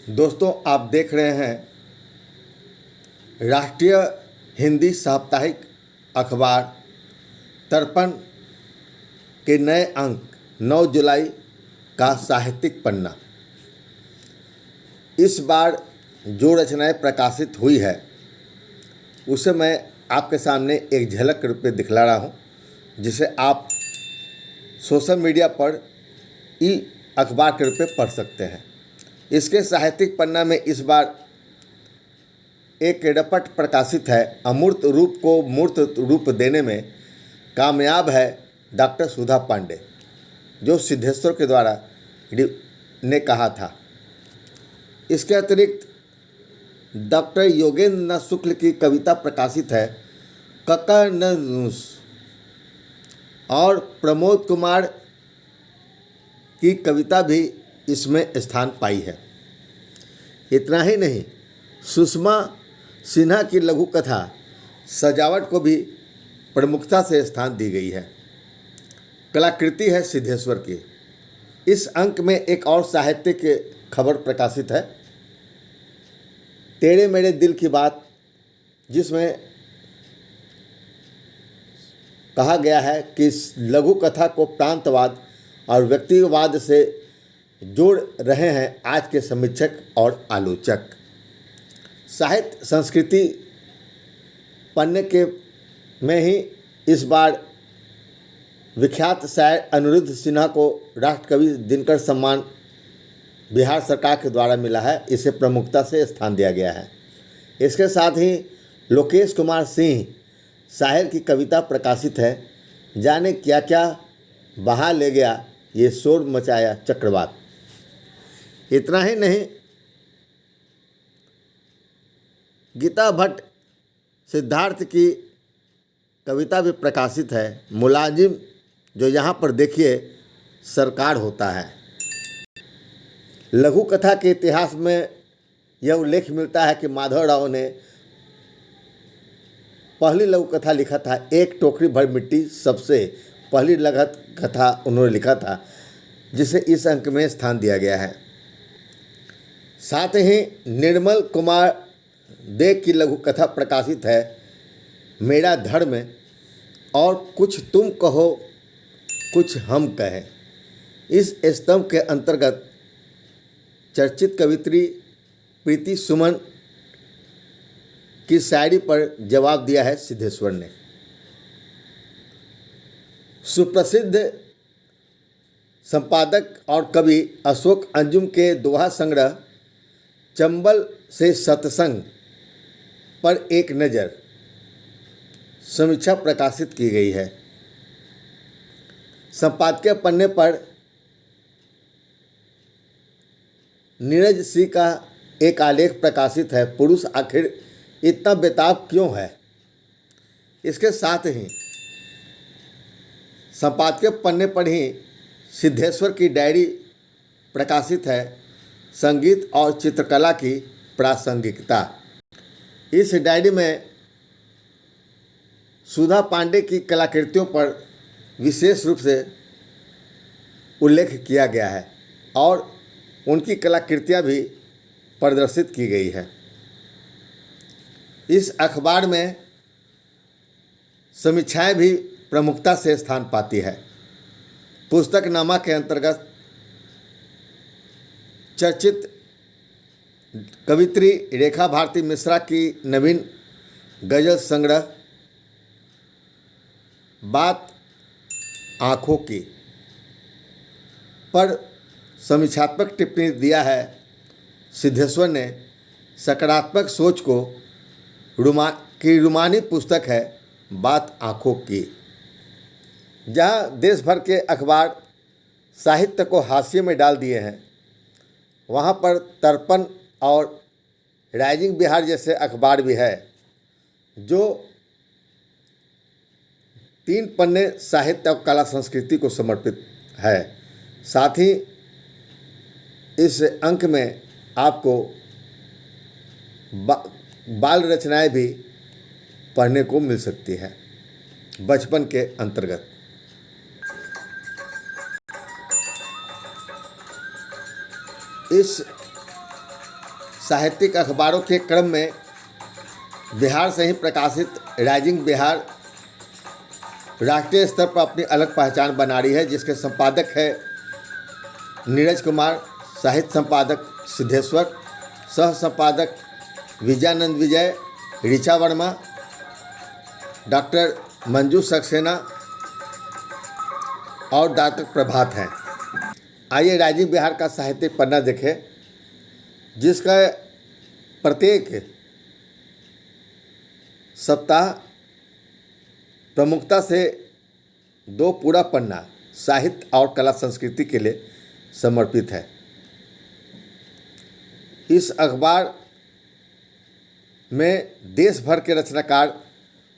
दोस्तों, आप देख रहे हैं राष्ट्रीय हिंदी साप्ताहिक अखबार तर्पण के नए अंक 9 जुलाई का साहित्यिक पन्ना। इस बार जो रचनाएं प्रकाशित हुई है उसे मैं आपके सामने एक झलक के रूप में दिखला रहा हूं, जिसे आप सोशल मीडिया पर ई अखबार के रूप में पढ़ सकते हैं। इसके साहित्यिक पन्ना में इस बार एक रपट प्रकाशित है। अमूर्त रूप को मूर्त रूप देने में कामयाब है डॉक्टर सुधा पांडे, जो सिद्धेश्वर के द्वारा ने कहा था। इसके अतिरिक्त डॉक्टर योगेंद्र नाथ शुक्ल की कविता प्रकाशित है ककनूस, और प्रमोद कुमार की कविता भी इसमें स्थान पाई है। इतना ही नहीं, सुषमा सिन्हा की लघु कथा सजावट को भी प्रमुखता से स्थान दी गई है। कलाकृति है सिद्धेश्वर की। इस अंक में एक और साहित्यिक खबर प्रकाशित है, तेरे मेरे दिल की बात, जिसमें कहा गया है कि इस लघु कथा को प्रांतवाद और व्यक्तिवाद से जोड़ रहे हैं आज के समीक्षक और आलोचक। साहित्य संस्कृति पन्ने के में ही इस बार विख्यात शायर अनिरुद्ध सिन्हा को राष्ट्रकवि दिनकर सम्मान बिहार सरकार के द्वारा मिला है। इसे प्रमुखता से स्थान दिया गया है। इसके साथ ही लोकेश कुमार सिंह साहिर की कविता प्रकाशित है, जाने क्या क्या बहा ले गया ये शोर मचाया चक्रवात। इतना ही नहीं, गीता भट्ट सिद्धार्थ की कविता भी प्रकाशित है, मुलाजिम जो यहाँ पर देखिए सरकार होता है। लघु कथा के इतिहास में यह उल्लेख मिलता है कि माधव राव ने पहली लघु कथा लिखा था। एक टोकरी भर मिट्टी सबसे पहली लघु कथा उन्होंने लिखा था, जिसे इस अंक में स्थान दिया गया है। साथ ही निर्मल कुमार दे की लघु कथा प्रकाशित है मेरा धर्म, और कुछ तुम कहो कुछ हम कहें। इस स्तंभ के अंतर्गत चर्चित कवित्री प्रीति सुमन की शायरी पर जवाब दिया है सिद्धेश्वर ने। सुप्रसिद्ध संपादक और कवि अशोक अंजुम के दोहा संग्रह चंबल से सत्संग पर एक नज़र समीक्षा प्रकाशित की गई है। संपादकीय पन्ने पर नीरज सिंह का एक आलेख प्रकाशित है, पुरुष आखिर इतना बेताब क्यों है। इसके साथ ही संपादकीय पन्ने पर ही सिद्धेश्वर की डायरी प्रकाशित है, संगीत और चित्रकला की प्रासंगिकता। इस डायरी में सुधा पांडे की कलाकृतियों पर विशेष रूप से उल्लेख किया गया है और उनकी कलाकृतियाँ भी प्रदर्शित की गई है। इस अखबार में समीक्षाएं भी प्रमुखता से स्थान पाती है। पुस्तकनामा के अंतर्गत चर्चित कवित्री रेखा भारती मिश्रा की नवीन गजल संग्रह बात आँखों की पर समीक्षात्मक टिप्पणी दिया है सिद्धेश्वर ने। सकारात्मक सोच को रुमानी पुस्तक है बात आँखों की। जहाँ देश भर के अखबार साहित्य को हाशिए में डाल दिए हैं, वहाँ पर तर्पण और राइजिंग बिहार जैसे अखबार भी है, जो 3 पन्ने साहित्य और कला संस्कृति को समर्पित है। साथ ही इस अंक में आपको बाल रचनाएं भी पढ़ने को मिल सकती है बचपन के अंतर्गत। इस साहित्यिक अखबारों के क्रम में बिहार से ही प्रकाशित राइजिंग बिहार राष्ट्रीय स्तर पर अपनी अलग पहचान बना रही है, जिसके संपादक है नीरज कुमार, साहित्य संपादक सिद्धेश्वर, सह संपादक विजयानंद विजय, ऋचा वर्मा, डॉक्टर मंजू सक्सेना और डॉक्टर प्रभात हैं। आइए राइजिंग बिहार का साहित्यिक पन्ना देखें, जिसका प्रत्येक सप्ताह प्रमुखता से 2 पूरा पन्ना साहित्य और कला संस्कृति के लिए समर्पित है। इस अखबार में देश भर के रचनाकार